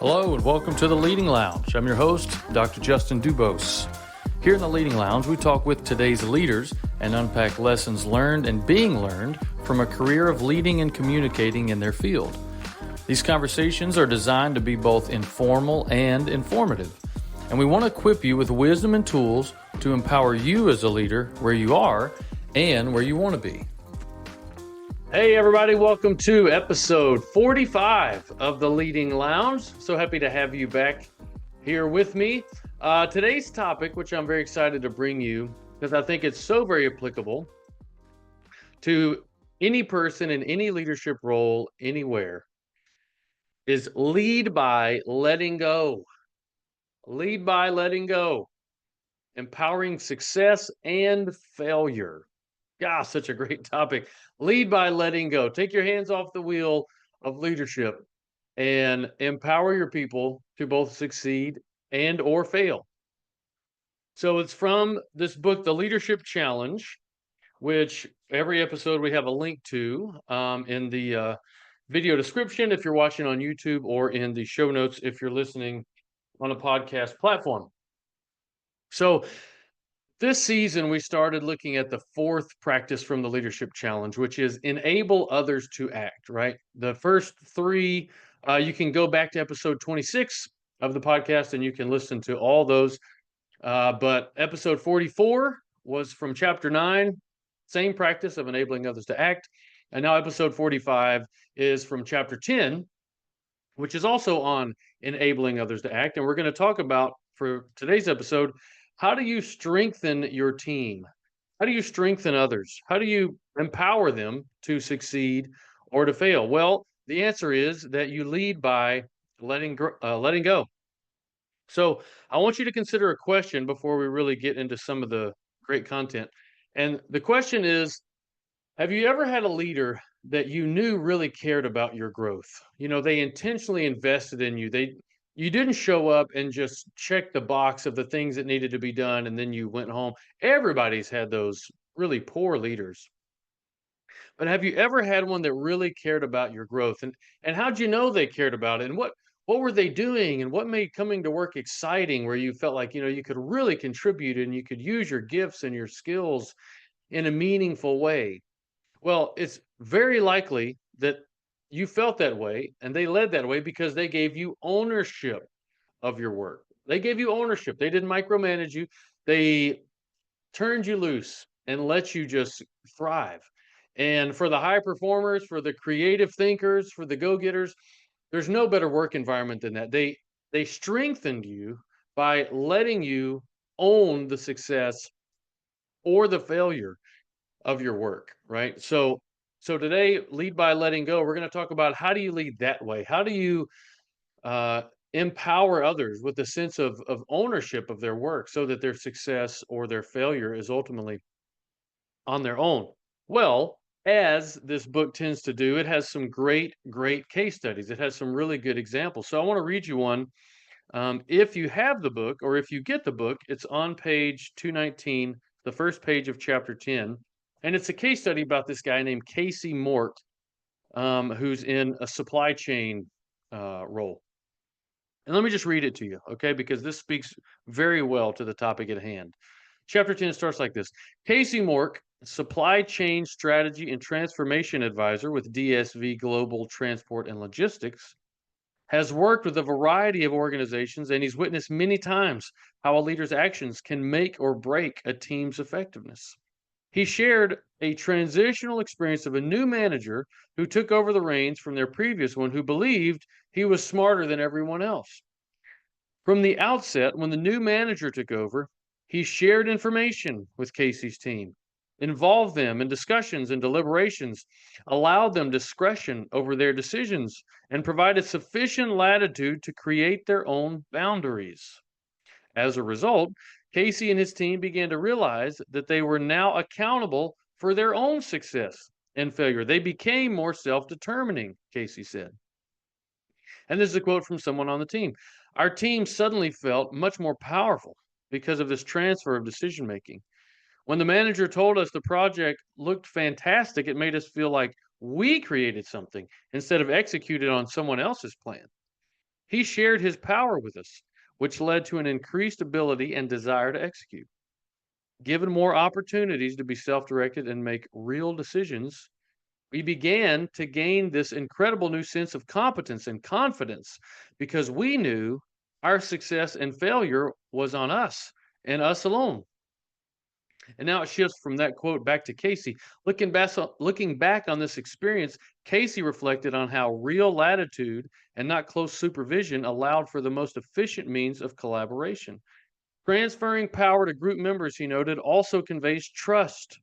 Hello and welcome to the Leading Lounge. I'm your host, Dr. Justin Dubose. Here in the Leading Lounge, we talk with today's leaders and unpack lessons learned and being learned from a career of leading and communicating in their field. These conversations are designed to be both informal and informative, and we want to equip you with wisdom and tools to empower you as a leader where you are and where you want to be. Hey everybody, welcome to episode 45 of the Leading Lounge. So happy to have you back here with me. Today's topic, which I'm very excited to bring you because I think it's so very applicable to any person in any leadership role anywhere, is lead by letting go. Lead by letting go. Empowering success and failure. Gosh, such a great topic. Lead by letting go. Take your hands off the wheel of leadership and empower your people to both succeed and or fail. So it's from this book, The Leadership Challenge, which every episode we have a link to in the video description if you're watching on YouTube, or in the show notes if you're listening on a podcast platform. So this season, we started looking at the fourth practice from the Leadership Challenge, which is enable others to act, right? The first three, you can go back to episode 26 of the podcast and you can listen to all those. But episode 44 was from chapter 9, same practice of enabling others to act. And now episode 45 is from chapter 10, which is also on enabling others to act. And we're going to talk about, for today's episode, how do you strengthen your team? How do you strengthen others? How do you empower them to succeed or to fail? Well, the answer is that you lead by letting go. So I want you to consider a question before we really get into some of the great content. And the question is, have you ever had a leader that you knew really cared about your growth? You know, they intentionally invested in you. You didn't show up and just check the box of the things that needed to be done and then you went home. Everybody's had those really poor leaders. But have you ever had one that really cared about your growth? And how'd you know they cared about it? And what were they doing? And what made coming to work exciting, where you felt like, you could really contribute and you could use your gifts and your skills in a meaningful way? Well, it's very likely that you felt that way and they led that way because they gave you ownership of your work. They gave you ownership. They didn't micromanage you. They turned you loose and let you just thrive. And for the high performers, for the creative thinkers, for the go-getters, there's no better work environment than that. They strengthened you by letting you own the success or the failure of your work, right? So today, lead by letting go. We're going to talk about, how do you lead that way? How do you empower others with a sense of ownership of their work so that their success or their failure is ultimately on their own? Well, as this book tends to do, it has some great case studies. It has some really good examples. So I want to read you one. If you have the book, or if you get the book, it's on page 219, the first page of chapter 10. And it's a case study about this guy named Casey Mort, who's in a supply chain role. And let me just read it to you, okay? Because this speaks very well to the topic at hand. Chapter 10 starts like this. Casey Mort, supply chain strategy and transformation advisor with DSV Global Transport and Logistics, has worked with a variety of organizations, and he's witnessed many times how a leader's actions can make or break a team's effectiveness. He shared a transitional experience of a new manager who took over the reins from their previous one, who believed he was smarter than everyone else. From the outset, when the new manager took over, he shared information with Casey's team, involved them in discussions and deliberations, allowed them discretion over their decisions, and provided sufficient latitude to create their own boundaries. As a result, Casey and his team began to realize that they were now accountable for their own success and failure. They became more self-determining, Casey said. And this is a quote from someone on the team. Our team suddenly felt much more powerful because of this transfer of decision making. When the manager told us the project looked fantastic, it made us feel like we created something instead of executed on someone else's plan. He shared his power with us, which led to an increased ability and desire to execute. Given more opportunities to be self directed and make real decisions, we began to gain this incredible new sense of competence and confidence because we knew our success and failure was on us and us alone. And now it shifts from that quote back to Casey. Looking back on this experience, Casey reflected on how real latitude and not close supervision allowed for the most efficient means of collaboration. Transferring power to group members, he noted, also conveys trust,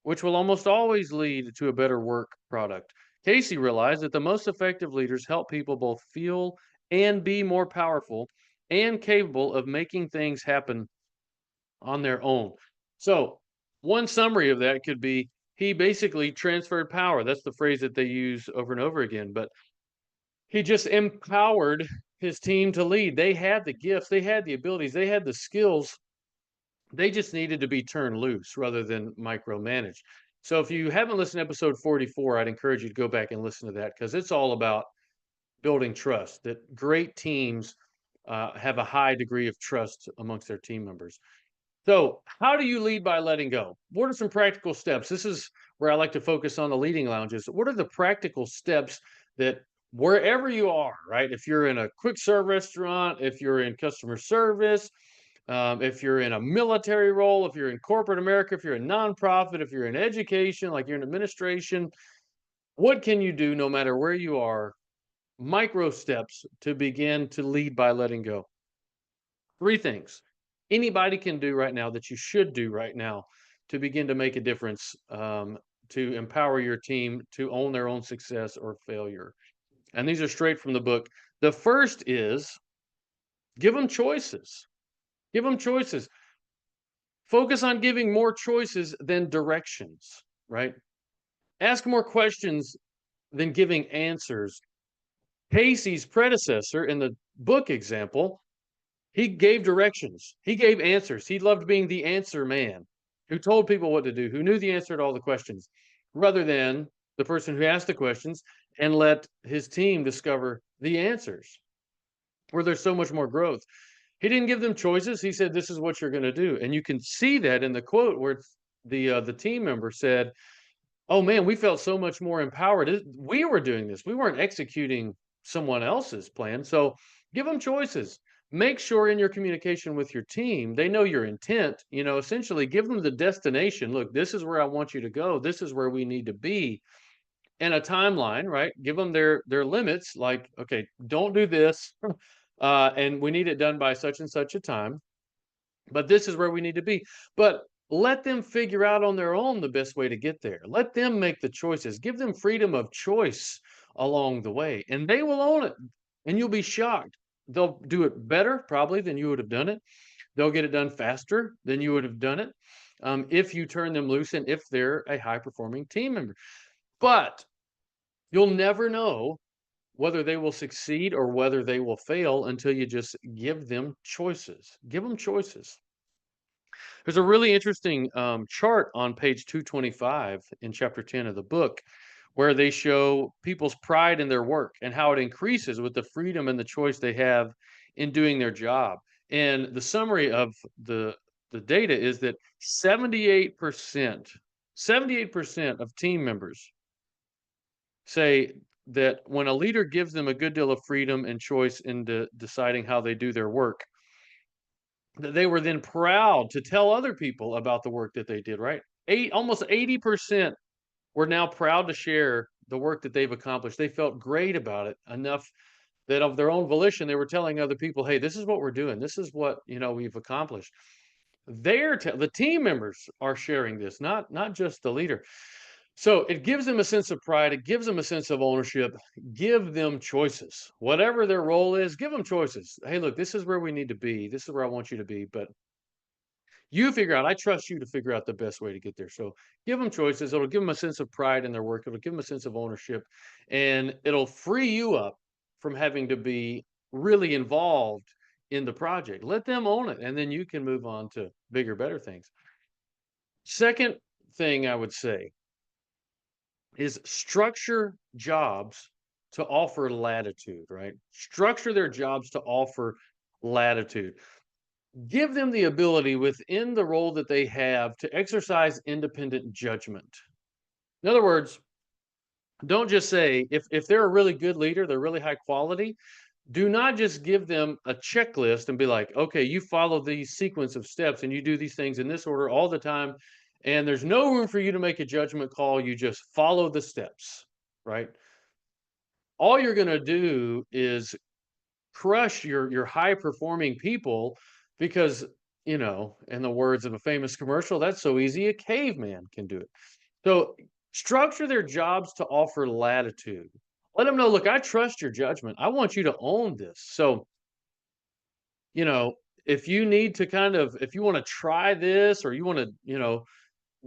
which will almost always lead to a better work product. Casey realized that the most effective leaders help people both feel and be more powerful and capable of making things happen on their own. So, one summary of that could be he basically transferred power. That's the phrase that they use over and over again. But he just empowered his team to lead. They had the gifts, they had the abilities, they had the skills. They just needed to be turned loose rather than micromanaged. So, if you haven't listened to episode 44, I'd encourage you to go back and listen to that because it's all about building trust. That great teams have a high degree of trust amongst their team members. So, how do you lead by letting go? What are some practical steps? This is where I like to focus on the leading lounges. What are the practical steps that wherever you are, right? If you're in a quick serve restaurant, if you're in customer service, if you're in a military role, if you're in corporate America, if you're a nonprofit, if you're in education, like you're in administration, what can you do no matter where you are? Micro steps to begin to lead by letting go. Three things anybody can do right now that you should do right now to begin to make a difference, to empower your team to own their own success or failure. And these are straight from the book. The first is give them choices. Give them choices. Focus on giving more choices than directions, right? Ask more questions than giving answers. Casey's predecessor in the book example, he gave directions. He gave answers. He loved being the answer man who told people what to do, who knew the answer to all the questions, rather than the person who asked the questions and let his team discover the answers, where there's so much more growth. He didn't give them choices. He said, "This is what you're going to do," and you can see that in the quote where the team member said, "Oh man, we felt so much more empowered. We were doing this. We weren't executing someone else's plan." So give them choices. Make sure in your communication with your team, they know your intent. Essentially give them the destination. Look, this is where I want you to go. This is where we need to be. And a timeline, right? Give them their limits. Like, okay, don't do this, and we need it done by such and such a time. But this is where we need to be. But let them figure out on their own the best way to get there. Let them make the choices. Give them freedom of choice along the way, and they will own it. And you'll be shocked. They'll do it better, probably, than you would have done it. They'll get it done faster than you would have done it if you turn them loose and if they're a high performing team member. But you'll never know whether they will succeed or whether they will fail until you just give them choices. Give them choices. There's a really interesting chart on page 225 in chapter 10 of the book where they show people's pride in their work and how it increases with the freedom and the choice they have in doing their job. And the summary of the data is that 78% of team members say that when a leader gives them a good deal of freedom and choice in deciding how they do their work, that they were then proud to tell other people about the work that they did, right? Almost 80% were now proud to share the work that they've accomplished. They felt great about it enough that of their own volition, they were telling other people, "Hey, this is what we're doing. This is what, we've accomplished." The team members are sharing this, not just the leader. So it gives them a sense of pride. It gives them a sense of ownership. Give them choices. Whatever their role is, give them choices. Hey, look, this is where we need to be. This is where I want you to be. But you figure out, I trust you to figure out the best way to get there. So give them choices. It'll give them a sense of pride in their work. It'll give them a sense of ownership. And it'll free you up from having to be really involved in the project. Let them own it. And then you can move on to bigger, better things. Second thing I would say is structure jobs to offer latitude, right? Structure their jobs to offer latitude. Give them the ability within the role that they have to exercise independent judgment. In other words, don't just say if they're a really good leader, they're really high quality, do not just give them a checklist and be like, okay, you follow these sequence of steps and you do these things in this order all the time. And there's no room for you to make a judgment call. You just follow the steps, right? All you're going to do is crush your high performing people because, in the words of a famous commercial, that's so easy a caveman can do it. So structure their jobs to offer latitude. Let them know, look, I trust your judgment. I want you to own this. So, you know, if you need to if you want to try this or you want to,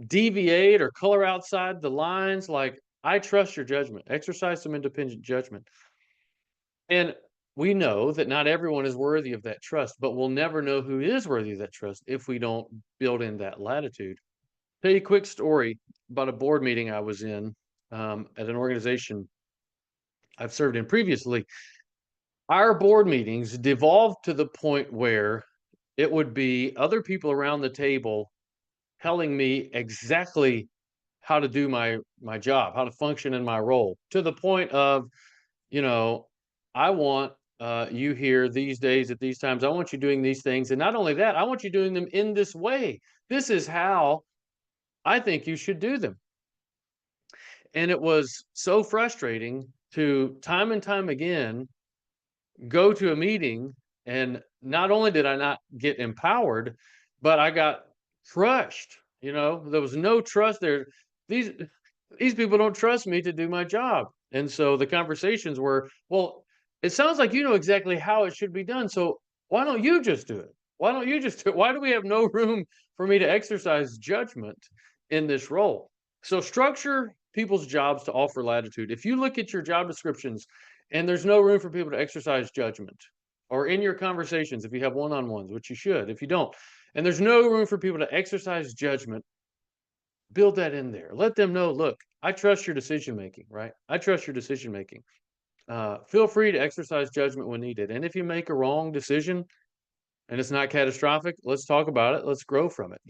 deviate or color outside the lines, like, I trust your judgment. Exercise some independent judgment. And we know that not everyone is worthy of that trust, but we'll never know who is worthy of that trust if we don't build in that latitude. Tell you a quick story about a board meeting I was in at an organization I've served in previously. Our board meetings devolved to the point where it would be other people around the table telling me exactly how to do my job, how to function in my role, to the point of, you know, I want you here these days at these times. I want you doing these things. And not only that, I want you doing them in this way. This is how I think you should do them. And it was so frustrating to time and time again go to a meeting, and not only did I not get empowered, but I got crushed. There was no trust there. These these people don't trust me to do my job. And so the conversations were, well, it sounds like you know exactly how it should be done. So why don't you just do it? Why don't you just do it? Why do we have no room for me to exercise judgment in this role? So structure people's jobs to offer latitude. If you look at your job descriptions and there's no room for people to exercise judgment, or in your conversations, if you have one on ones, which you should, if you don't, and there's no room for people to exercise judgment, build that in there. Let them know, look, I trust your decision making, right? I trust your decision making. Feel free to exercise judgment when needed. And if you make a wrong decision and it's not catastrophic, let's talk about it. Let's grow from it.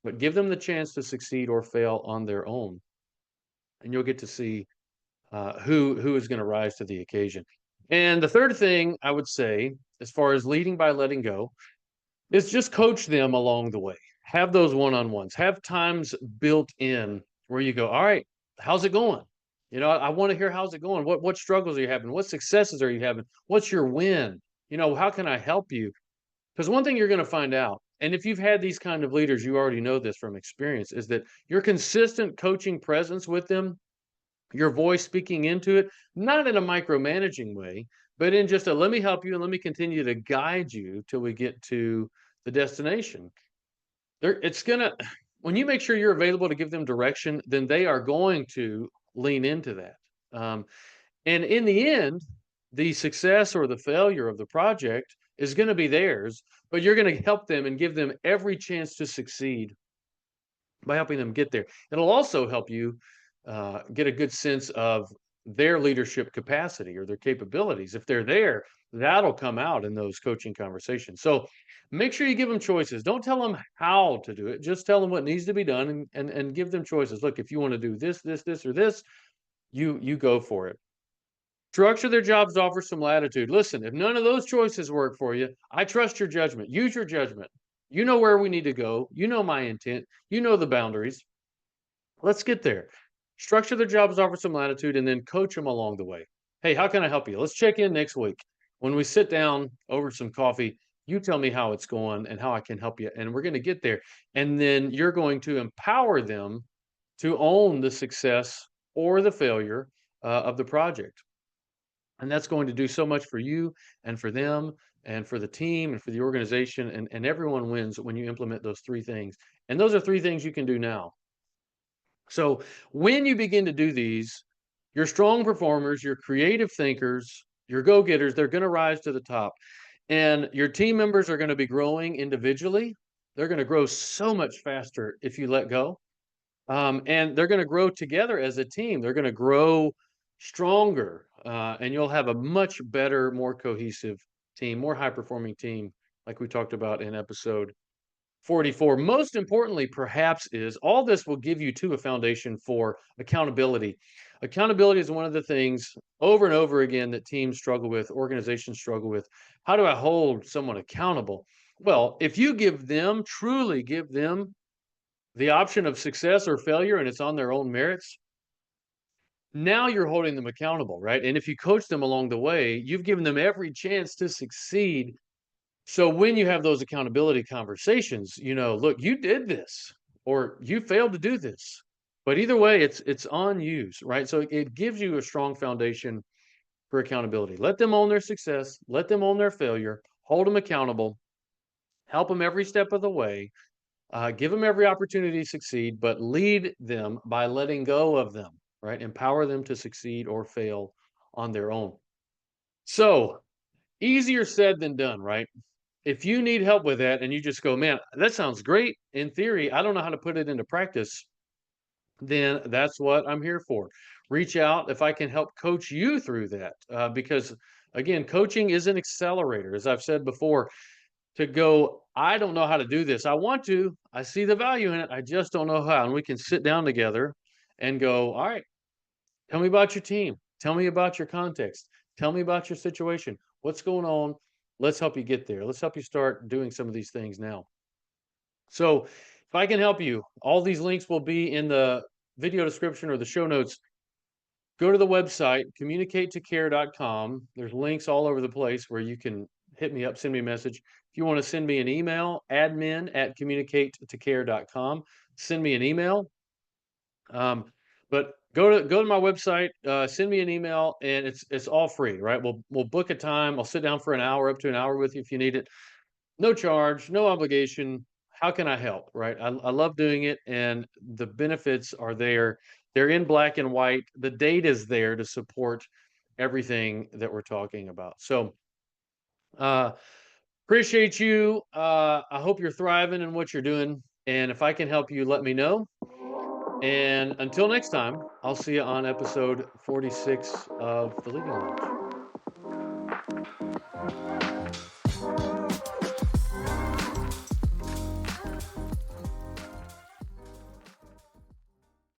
But give them the chance to succeed or fail on their own. And you'll get to see who is going to rise to the occasion. And the third thing I would say, as far as leading by letting go, is just coach them along the way. Have those one-on-ones. Have times built in where you go, all right, how's it going? I want to hear how's it going. What struggles are you having? What successes are you having? What's your win? How can I help you? Because one thing you're going to find out, and if you've had these kind of leaders, you already know this from experience, is that your consistent coaching presence with them, your voice speaking into it, not in a micromanaging way, but in just a let me help you and let me continue to guide you till we get to the destination. It's gonna when you make sure you're available to give them direction, then they are going to lean into that. Um, and in the end, the success or the failure of the project is going to be theirs, but you're going to help them and give them every chance to succeed by helping them get there. It'll also help you get a good sense of their leadership capacity or their capabilities. If they're there, that'll come out in those coaching conversations. So make sure you give them choices. Don't tell them how to do it. Just tell them what needs to be done and give them choices. Look, if you want to do this, or this, you go for it. Structure their jobs to offer some latitude. Listen, if none of those choices work for you, I trust your judgment. Use your judgment. You know where we need to go. You know my intent. You know the boundaries. Let's get there. Structure their jobs, offer some latitude, and then coach them along the way. Hey, how can I help you? Let's check in next week. When we sit down over some coffee, you tell me how it's going and how I can help you. And we're going to get there. And then you're going to empower them to own the success or the failure of the project. And that's going to do so much for you and for them and for the team and for the organization. And everyone wins when you implement those three things. And those are three things you can do now. So when you begin to do these, your strong performers, your creative thinkers, your go-getters, they're going to rise to the top. And your team members are going to be growing individually. They're going to grow so much faster if you let go. And they're going to grow together as a team. They're going to grow stronger, and you'll have a much better, more cohesive team, more high-performing team, like we talked about in episode 44. Most importantly, perhaps, is all this will give you too a foundation for accountability. Accountability is one of the things over and over again that teams struggle with, organizations struggle with. How do I hold someone accountable? Well, if you truly give them the option of success or failure and it's on their own merits, now you're holding them accountable, right? And if you coach them along the way, you've given them every chance to succeed. So when you have those accountability conversations, look, you did this or you failed to do this. But either way, it's on you, right? So it gives you a strong foundation for accountability. Let them own their success, let them own their failure, hold them accountable, help them every step of the way, give them every opportunity to succeed, but lead them by letting go of them, right? Empower them to succeed or fail on their own. So easier said than done, right? If you need help with that and you just go, man, that sounds great in theory, I don't know how to put it into practice, then that's what I'm here for. Reach out if I can help coach you through that. Because again, coaching is an accelerator, as I've said before, to go, I don't know how to do this. I want to, I see the value in it. I just don't know how. And we can sit down together and go, all right, tell me about your team. Tell me about your context. Tell me about your situation. What's going on? Let's help you get there. Let's help you start doing some of these things now. So, if I can help you, all these links will be in the video description or the show notes. Go to the website, communicatetocare.com. There's links all over the place where you can hit me up, send me a message. If you want to send me an email, admin@communicatetocare.com. Send me an email. But go to my website, send me an email, and it's all free, right? We'll book a time. I'll sit down for an hour, up to an hour with you if you need it. No charge, no obligation. How can I help? Right? I love doing it, and the benefits are there. They're in black and white. The data is there to support everything that we're talking about. So, uh, appreciate you. I hope you're thriving in what you're doing. And if I can help you, let me know. And until next time, I'll see you on episode 46 of The Leading Lounge.